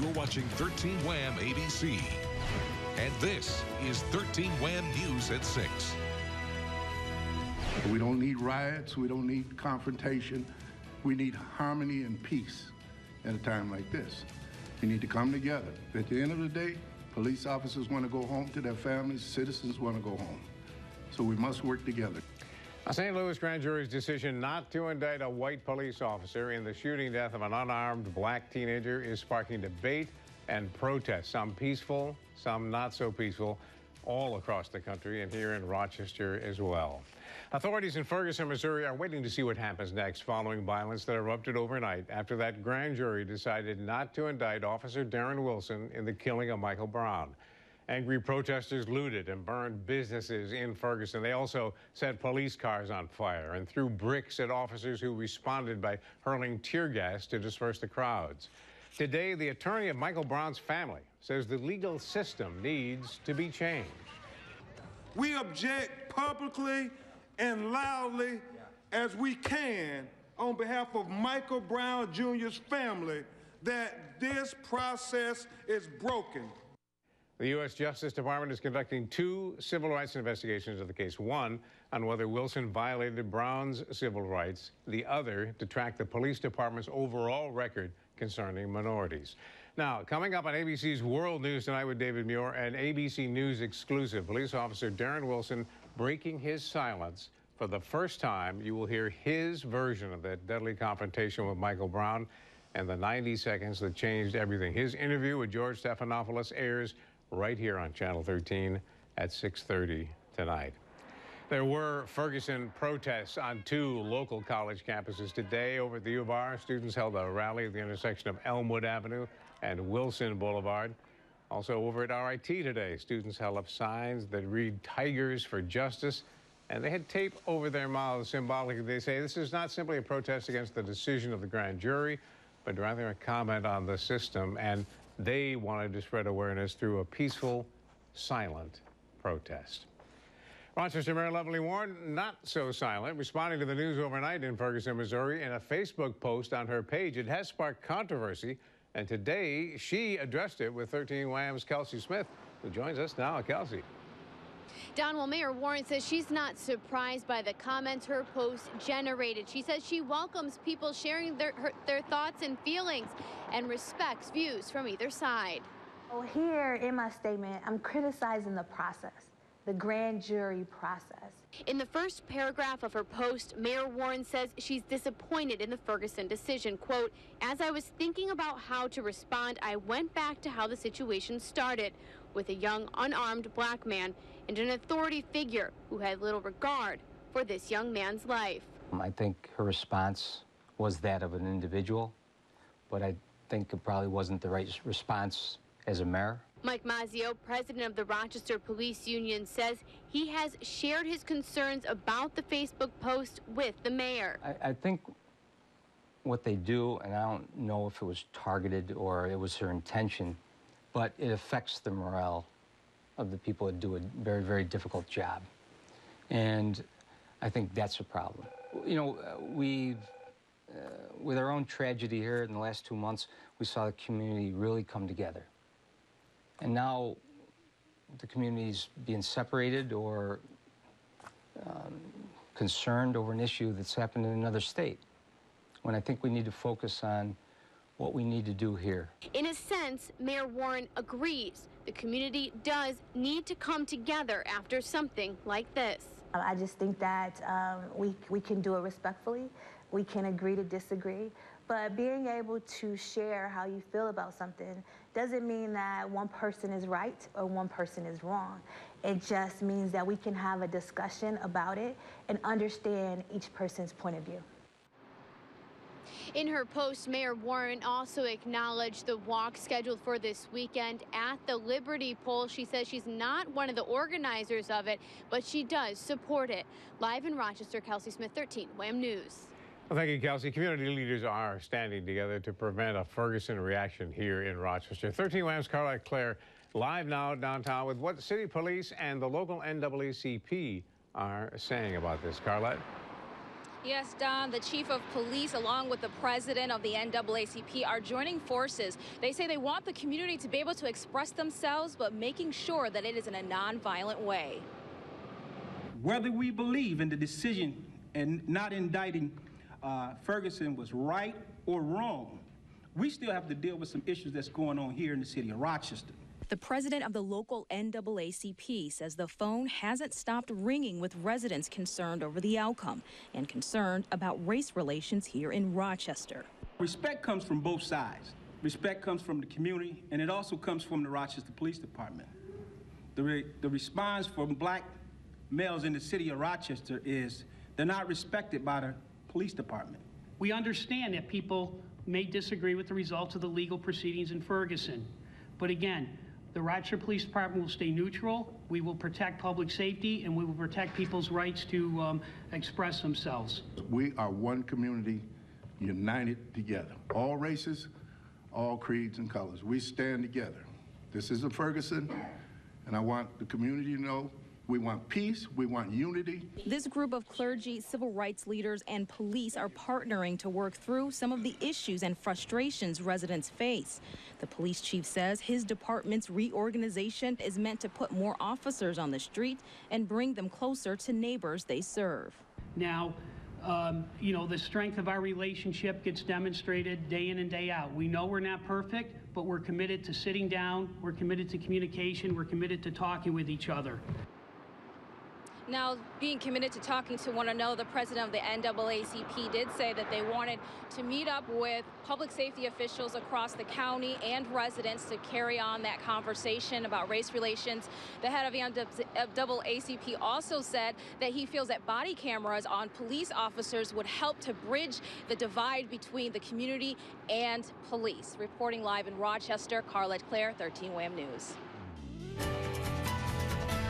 You're watching 13 Wham ABC. And this is 13 Wham News at 6. We don't need riots. We don't need confrontation. We need harmony and peace at a time like this. We need to come together. At the end of the day, police officers want to go home to their families. Citizens want to go home. So we must work together. A St. Louis grand jury's decision not to indict a white police officer in the shooting death of an unarmed black teenager is sparking debate and protest, some peaceful, some not so peaceful, all across the country and here in Rochester as well. Authorities in Ferguson, Missouri are waiting to see what happens next following violence that erupted overnight after that grand jury decided not to indict Officer Darren Wilson in the killing of Michael Brown. Angry protesters looted and burned businesses in Ferguson. They also set police cars on fire and threw bricks at officers who responded by hurling tear gas to disperse the crowds. Today, the attorney of Michael Brown's family says the legal system needs to be changed. We object publicly and loudly as we can on behalf of Michael Brown Jr.'s family that this process is broken. The U.S. Justice Department is conducting 2 civil rights investigations of the case. One on whether Wilson violated Brown's civil rights. The other to track the police department's overall record concerning minorities. Now, coming up on ABC's World News Tonight with David Muir, an ABC News exclusive. Police officer Darren Wilson breaking his silence. For the first time, you will hear his version of that deadly confrontation with Michael Brown and the 90 seconds that changed everything. His interview with George Stephanopoulos airs right here on Channel 13 at 6:30 tonight. There were Ferguson protests on 2 local college campuses today. Over at the U of R, students held a rally at the intersection of Elmwood Avenue and Wilson Boulevard. Also over at RIT today, students held up signs that read "Tigers for Justice," and they had tape over their mouths symbolically. They say this is not simply a protest against the decision of the grand jury, but rather a comment on the system, and they wanted to spread awareness through a peaceful, silent protest. Rochester Mayor Lovely Warren, not so silent, responding to the news overnight in Ferguson, Missouri. In a Facebook post on her page, it has sparked controversy, and today she addressed it with 13 Wham's Kelsey Smith, who joins us now. Kelsey. Don, well, Mayor Warren says she's not surprised by the comments her post generated. She says she welcomes people sharing their thoughts and feelings and respects views from either side. Well, here in my statement, I'm criticizing the process, the grand jury process. In the first paragraph of her post, Mayor Warren says she's disappointed in the Ferguson decision. Quote, "As I was thinking about how to respond, I went back to how the situation started, with a young, unarmed black man and an authority figure who had little regard for this young man's life." I think her response was that of an individual, but I think it probably wasn't the right response as a mayor. Mike Mazzio, president of the Rochester Police Union, says he has shared his concerns about the Facebook post with the mayor. I think what they do, and I don't know if it was targeted or it was her intention, but it affects the morale of the people that do a very, very difficult job. And I think that's a problem. You know, with our own tragedy here in the last 2 months, we saw the community really come together. And now the community's being separated or concerned over an issue that's happened in another state, when I think we need to focus on what we need to do here. In a sense, Mayor Warren agrees the community does need to come together after something like this. I just think that we can do it respectfully. We can agree to disagree. But being able to share how you feel about something doesn't mean that one person is right or one person is wrong. It just means that we can have a discussion about it and understand each person's point of view. In her post, Mayor Warren also acknowledged the walk scheduled for this weekend at the Liberty Pole. She says she's not one of the organizers of it, but she does support it. Live in Rochester, Kelsey Smith, 13 Wham News. Well, thank you, Kelsey. Community leaders are standing together to prevent a Ferguson reaction here in Rochester. 13 Wham's Carlette Claire live now downtown with what city police and the local NAACP are saying about this. Carlette? Yes, Don, the chief of police, along with the president of the NAACP, are joining forces. They say they want the community to be able to express themselves, but making sure that it is in a nonviolent way. Whether we believe in the decision and not indicting Ferguson was right or wrong, we still have to deal with some issues that's going on here in the city of Rochester. The president of the local NAACP says the phone hasn't stopped ringing with residents concerned over the outcome and concerned about race relations here in Rochester. Respect comes from both sides. Respect comes from the community, and it also comes from the Rochester Police Department. The response from black males in the city of Rochester is they're not respected by the police department. We understand that people may disagree with the results of the legal proceedings in Ferguson, but again, the Rochester Police Department will stay neutral. We will protect public safety, and we will protect people's rights to express themselves. We are one community united together. All races, all creeds and colors. We stand together. This is a Ferguson, and I want the community to know we want peace, we want unity. This group of clergy, civil rights leaders, and police are partnering to work through some of the issues and frustrations residents face. The police chief says his department's reorganization is meant to put more officers on the street and bring them closer to neighbors they serve. Now, you know, the strength of our relationship gets demonstrated day in and day out. We know we're not perfect, but we're committed to sitting down, we're committed to communication, we're committed to talking with each other. Now, being committed to talking to one another, the president of the NAACP did say that they wanted to meet up with public safety officials across the county and residents to carry on that conversation about race relations. The head of the NAACP also said that he feels that body cameras on police officers would help to bridge the divide between the community and police. Reporting live in Rochester, Carlette Claire, 13 WHAM News.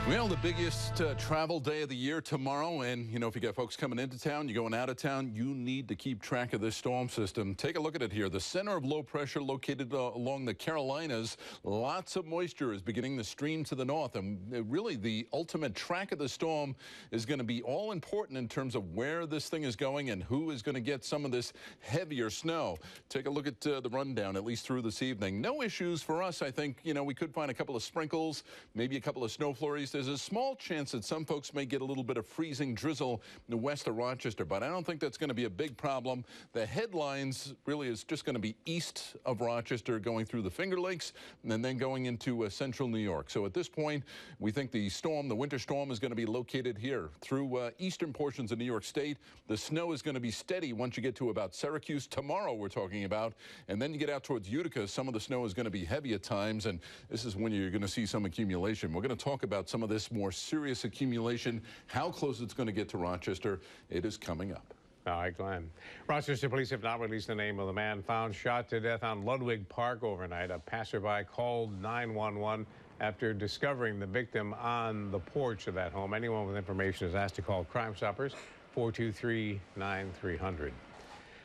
Well, the biggest travel day of the year tomorrow, and you know, if you got folks coming into town, you're going out of town, you need to keep track of this storm system. Take a look at it here. The center of low pressure located along the Carolinas. Lots of moisture is beginning to stream to the north, and really the ultimate track of the storm is going to be all important in terms of where this thing is going and who is going to get some of this heavier snow. Take a look at the rundown, at least through this evening. No issues for us. I think, you know, we could find a couple of sprinkles, maybe a couple of snow flurries. There's a small chance that some folks may get a little bit of freezing drizzle in the west of Rochester, but I don't think that's going to be a big problem. The headlines really is just going to be east of Rochester, going through the Finger Lakes, and then going into central New York. So at this point, we think the storm, the winter storm, is going to be located here through eastern portions of New York State. The snow is going to be steady once you get to about Syracuse tomorrow, we're talking about, and then you get out towards Utica. Some of the snow is going to be heavy at times, and this is when you're going to see some accumulation. We're going to talk about some of this more serious accumulation, how close it's going to get to Rochester. It is coming up. All right, Glenn. Rochester police have not released the name of the man found shot to death on Ludwig Park overnight. A passerby called 911 after discovering the victim on the porch of that home. Anyone with information is asked to call Crime Stoppers, 423-9300.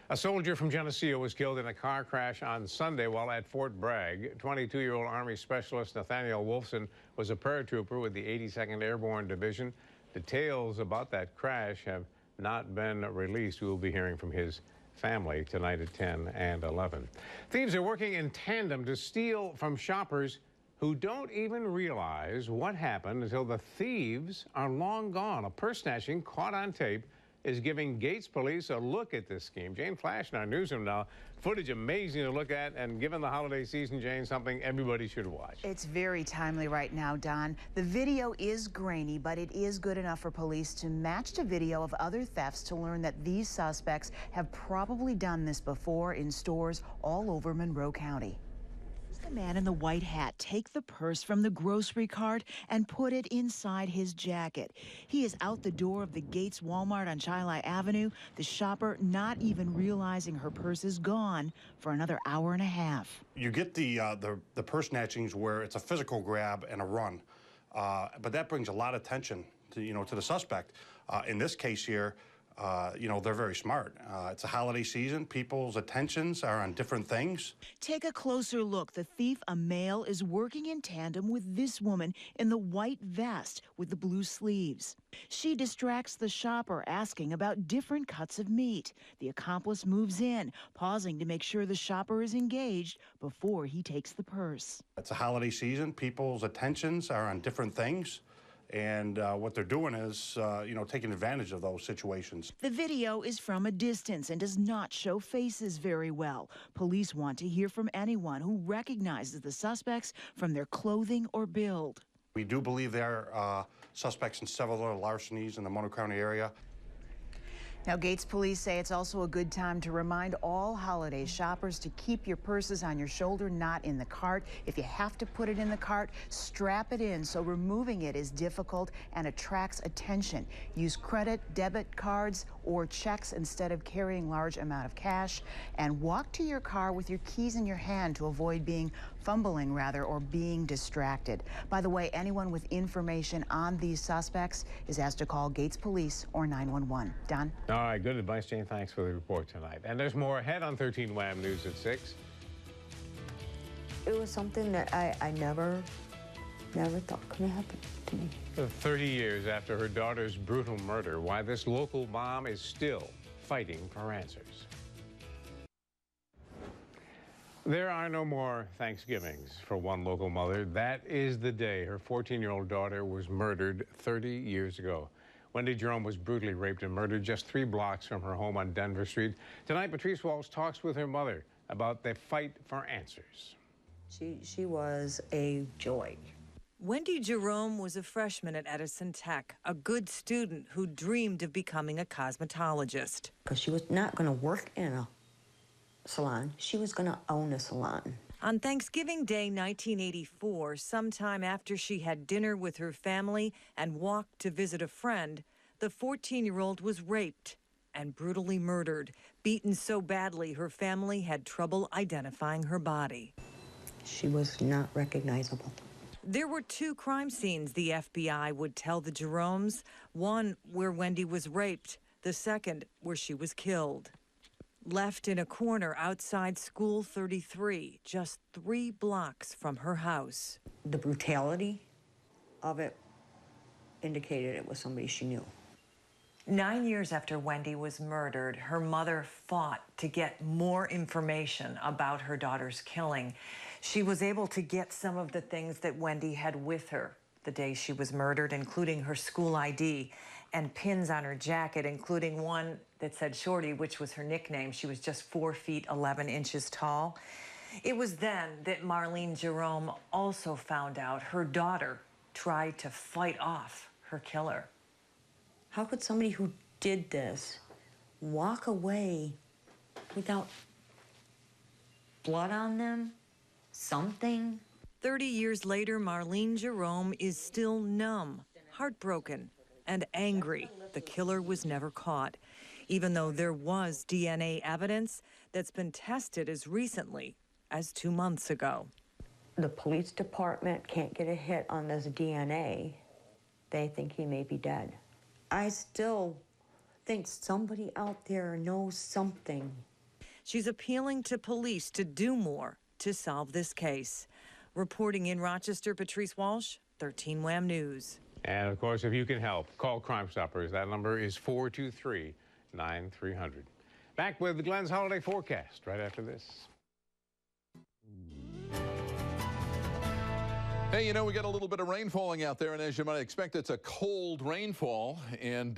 A soldier from Geneseo was killed in a car crash on Sunday while at Fort Bragg. 22-year-old Army Specialist Nathaniel Wolfson was a paratrooper with the 82nd Airborne Division. Details about that crash have not been released. We will be hearing from his family tonight at 10 and 11. Thieves are working in tandem to steal from shoppers who don't even realize what happened until the thieves are long gone. A purse snatching caught on tape is giving Gates police a look at this scheme. Jane Flash in our newsroom now. Footage amazing to look at, and given the holiday season, Jane, something everybody should watch. It's very timely right now, Don. The video is grainy, but it is good enough for police to match to video of other thefts to learn that these suspects have probably done this before in stores all over Monroe County. The man in the white hat take the purse from the grocery cart and put it inside his jacket. He is out the door of the Gates Walmart on Chili Avenue, the shopper not even realizing her purse is gone for another hour and a half. You get the purse snatchings where it's a physical grab and a run, but that brings a lot of attention to the suspect. In this case here, you know, they're very smart. It's a holiday season. People's attentions are on different things. Take a closer look. The thief, a male, is working in tandem with this woman in the white vest with the blue sleeves. She distracts the shopper, asking about different cuts of meat. The accomplice moves in, pausing to make sure the shopper is engaged before he takes the purse. It's a holiday season. People's attentions are on different things. And what they're doing is, you know, taking advantage of those situations. The video is from a distance and does not show faces very well. Police want to hear from anyone who recognizes the suspects from their clothing or build. We do believe there are suspects in several other larcenies in the Monroe County area. Now, Gates police say it's also a good time to remind all holiday shoppers to keep your purses on your shoulder, not in the cart. If you have to put it in the cart, strap it in so removing it is difficult and attracts attention. Use credit, debit cards, or checks instead of carrying large amount of cash. And walk to your car with your keys in your hand to avoid fumbling or being distracted. By the way, anyone with information on these suspects is asked to call Gates Police or 911. Don? All right, good advice, Jane. Thanks for the report tonight. And there's more ahead on 13 Wham News at 6. It was something that I never thought could happen to me. 30 years after her daughter's brutal murder, why this local mom is still fighting for answers. There are no more Thanksgivings for one local mother. That is the day her 14-year-old daughter was murdered 30 years ago. Wendy Jerome was brutally raped and murdered just 3 blocks from her home on Denver Street. Tonight, Patrice Walsh talks with her mother about the fight for answers. She was a joy. Wendy Jerome was a freshman at Edison Tech, a good student who dreamed of becoming a cosmetologist. Because she was not going to work in a salon. She was going to own a salon. On Thanksgiving Day 1984, sometime after she had dinner with her family and walked to visit a friend, the 14-year-old was raped and brutally murdered, beaten so badly her family had trouble identifying her body. She was not recognizable. There were 2 crime scenes the FBI would tell the Jeromes, one where Wendy was raped, the second where she was killed. Left in a corner outside School 33, just 3 blocks from her house. The brutality of it indicated it was somebody she knew. 9 years after Wendy was murdered, her mother fought to get more information about her daughter's killing. She was able to get some of the things that Wendy had with her the day she was murdered, including her school ID and pins on her jacket, including one that said Shorty, which was her nickname. She was just 4 feet 11 inches tall. It was then that Marlene Jerome also found out her daughter tried to fight off her killer. How could somebody who did this walk away without blood on them? Something? 30 years later, Marlene Jerome is still numb, heartbroken, and angry the killer was never caught, even though there was DNA evidence that's been tested as recently as 2 months ago. The police department can't get a hit on this DNA. They think he may be dead. I still think somebody out there knows something. She's appealing to police to do more to solve this case. Reporting in Rochester, Patrice Walsh, 13 Wham News. And of course, if you can help, call Crime Stoppers. That number is 423-9300. Back with Glenn's holiday forecast right after this. Hey, you know, we got a little bit of rain falling out there, and as you might expect, it's a cold rainfall, and,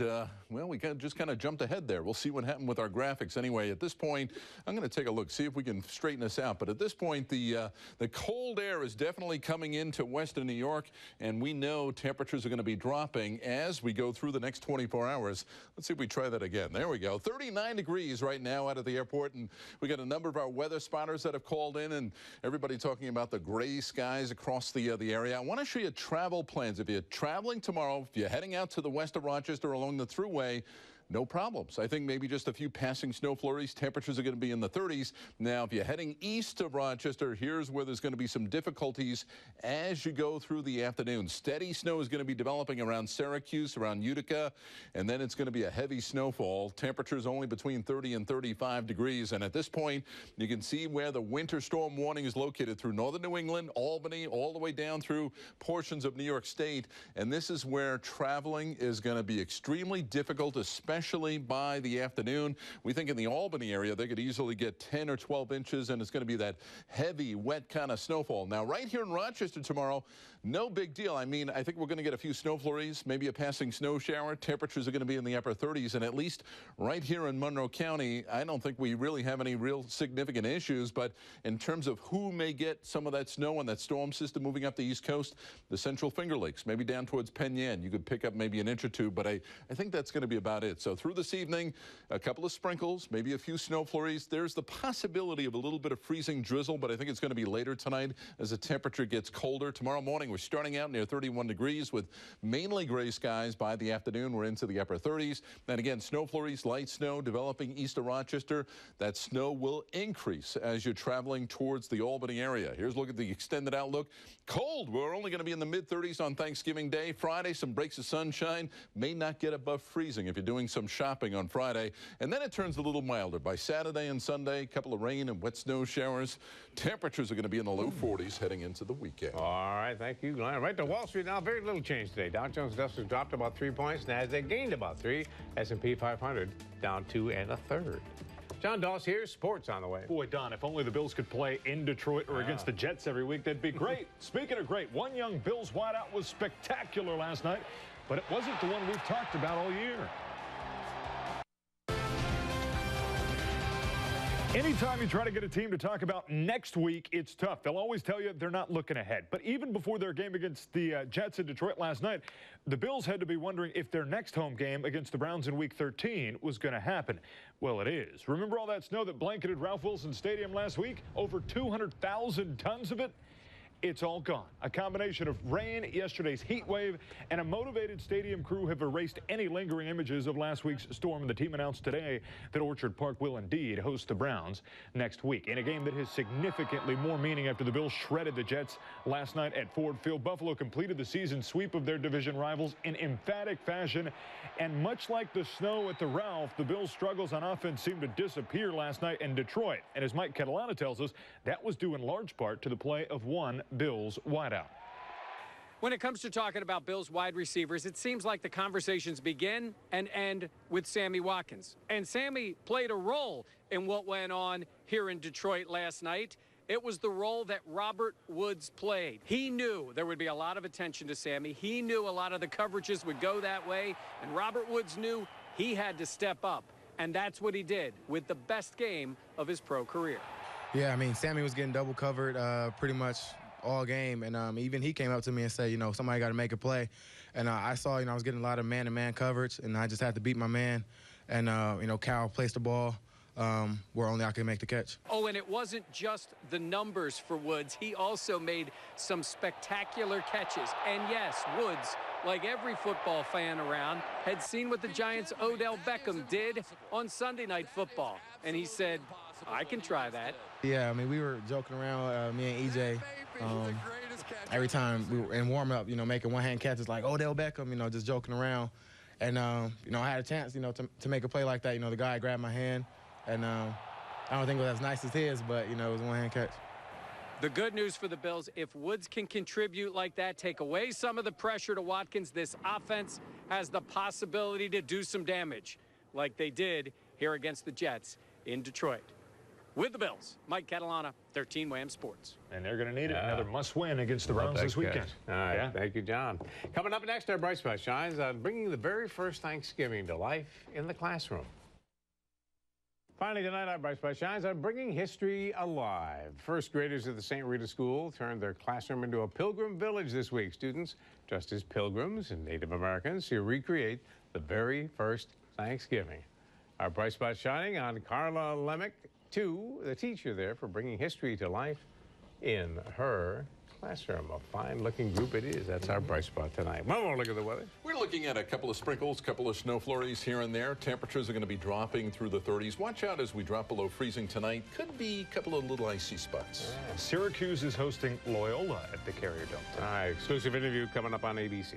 well, we just kind of jumped ahead there. We'll see what happened with our graphics. Anyway, at this point, I'm going to take a look, see if we can straighten this out. But at this point, the cold air is definitely coming into western New York, and we know temperatures are going to be dropping as we go through the next 24 hours. Let's see if we try that again. There we go. 39 degrees right now out at the airport, and we got a number of our weather spotters that have called in, and everybody talking about the gray skies across the area. I want to show you travel plans. If you're traveling tomorrow, if you're heading out to the west of Rochester along the Thruway, no problems. I think maybe just a few passing snow flurries. Temperatures are going to be in the 30s. Now, if you're heading east of Rochester, here's where there's going to be some difficulties as you go through the afternoon. Steady snow is going to be developing around Syracuse, around Utica, and then it's going to be a heavy snowfall. Temperatures only between 30 and 35 degrees. And at this point, you can see where the winter storm warning is located through northern New England, Albany, all the way down through portions of New York State. And this is where traveling is going to be extremely difficult, especially by the afternoon. We think in the Albany area, they could easily get 10 or 12 inches, and it's going to be that heavy, wet kind of snowfall. Now, right here in Rochester tomorrow, no big deal. I mean, I think we're going to get a few snow flurries, maybe a passing snow shower. Temperatures are going to be in the upper 30s, and at least right here in Monroe County, I don't think we really have any real significant issues. But in terms of who may get some of that snow and that storm system moving up the East Coast, the Central Finger Lakes, maybe down towards Penn Yan, you could pick up maybe an inch or two, but I think that's going to be about it. So through this evening, a couple of sprinkles, maybe a few snow flurries. There's the possibility of a little bit of freezing drizzle, but I think it's going to be later tonight as the temperature gets colder. Tomorrow morning, we're starting out near 31 degrees with mainly gray skies. By the afternoon, we're into the upper 30s. Then again, snow flurries, light snow developing east of Rochester. That snow will increase as you're traveling towards the Albany area. Here's a look at the extended outlook. Cold. We're only going to be in the mid-30s on Thanksgiving Day. Friday, some breaks of sunshine. May not get above freezing if you're doing some shopping on Friday. And then it turns a little milder. By Saturday and Sunday, a couple of rain and wet snow showers. Temperatures are going to be in the low 40s heading into the weekend. All right, thank you, Glenn. Right to Wall Street now. Very little change today. Dow Jones Industrial dropped about 3 points. NASDAQ gained about 3. S&P 500 down 2 1/3. John Doss here. Sports on the way. Boy, Don, if only the Bills could play in Detroit or against the Jets every week, that'd be great. Speaking of great, one young Bills wideout was spectacular last night, but it wasn't the one we've talked about all year. Anytime you try to get a team to talk about next week, it's tough. They'll always tell you they're not looking ahead. But even before their game against the Jets in Detroit last night, the Bills had to be wondering if their next home game against the Browns in Week 13 was going to happen. Well, it is. Remember all that snow that blanketed Ralph Wilson Stadium last week? Over 200,000 tons of it? It's all gone. A combination of rain, yesterday's heat wave, and a motivated stadium crew have erased any lingering images of last week's storm. The team announced today that Orchard Park will indeed host the Browns next week in a game that has significantly more meaning after the Bills shredded the Jets last night at Ford Field. Buffalo completed the season sweep of their division rivals in emphatic fashion, and much like the snow at the Ralph, the Bills' struggles on offense seemed to disappear last night in Detroit. And as Mike Catalana tells us, that was due in large part to the play of one Bills wideout. When it comes to talking about Bills wide receivers, it seems like the conversations begin and end with Sammy Watkins. And Sammy played a role in what went on here in Detroit last night. It was the role that Robert Woods played. He knew there would be a lot of attention to Sammy. He knew a lot of the coverages would go that way. And Robert Woods knew he had to step up. And that's what he did with the best game of his pro career. Yeah, I mean, Sammy was getting double covered pretty much all game, and even he came up to me and said, you know, somebody got to make a play. And I saw, you know, I was getting a lot of man-to-man coverage, and I just had to beat my man. And, you know, Cal placed the ball where only I could make the catch. Oh, and it wasn't just the numbers for Woods. He also made some spectacular catches. And yes, Woods, like every football fan around, had seen what the Giants' Odell Beckham did on Sunday Night Football. And he said, I can try that. Yeah, I mean, we were joking around, me and EJ. Every time we were in warm-up, you know, making one-hand catches like Odell Beckham, you know, just joking around. And, you know, I had a chance, you know, to make a play like that. You know, the guy grabbed my hand, and I don't think it was as nice as his, but, you know, it was a one-hand catch. The good news for the Bills, if Woods can contribute like that, take away some of the pressure to Watkins, this offense has the possibility to do some damage like they did here against the Jets in Detroit. With the Bills, Mike Catalana, 13 Wham Sports. And they're going to need it. Another must-win against the Browns this weekend. All right, Thank you, John. Coming up next, our Bright Spot Shines, bringing the very first Thanksgiving to life in the classroom. Finally tonight, our Bright Spot Shines are bringing history alive. First graders at the St. Rita School turned their classroom into a pilgrim village this week. Students, dressed as pilgrims and Native Americans, to recreate the very first Thanksgiving. Our Bright Spot shining on Carla Lemick, the teacher there, for bringing history to life in her Classroom, a fine-looking group it is. That's our bright spot tonight. One more look at the weather. We're looking at a couple of sprinkles, couple of snow flurries here and there. Temperatures are going to be dropping through the 30s. Watch out as we drop below freezing tonight. Could be a couple of little icy spots. Syracuse is hosting Loyola at the Carrier Dome. All right, exclusive interview coming up on ABC.